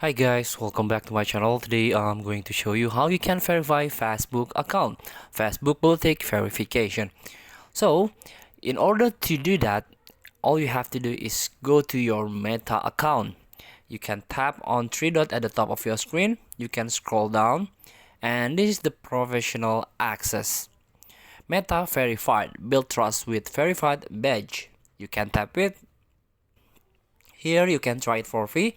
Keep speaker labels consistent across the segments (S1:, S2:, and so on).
S1: Hi guys, welcome back to my channel. Today I'm going to show you how you can verify Facebook account, Facebook Blue Tick verification. So, in order to do that, all you have to do is go to your Meta account. You can tap on three dot at the top of your screen. You can scroll down, and this is the professional access. Meta verified, build trust with verified badge. You can tap it. Here you can try it for free.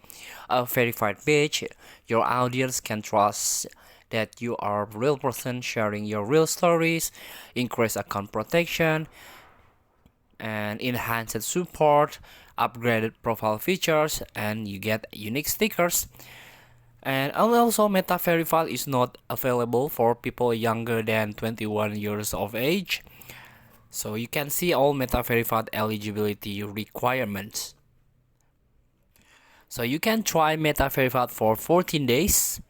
S1: A verified page, your audience can trust that you are a real person sharing your real stories, increase account protection, and enhanced support, upgraded profile features, and you get unique stickers. And also Meta Verified is not available for people younger than 21 years of age. So you can see all Meta Verified eligibility requirements. So you can try Meta Verified for 14 days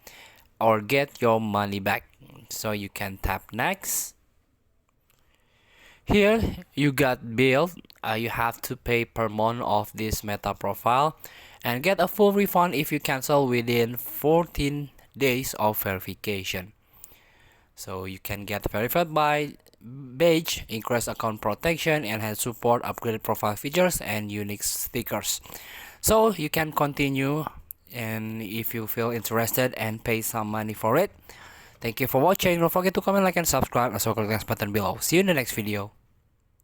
S1: or get your money back. So you can tap next. Here you got billed. You have to pay per month of this Meta profile and get a full refund if you cancel within 14 days of verification. So you can get verified by badge, increase account protection, enhanced support, upgraded profile features, and unique stickers. So you can continue, and if you feel interested and pay some money for it. Thank you for watching. Don't forget to comment, like, and subscribe, and also click the button below. See you in the next video.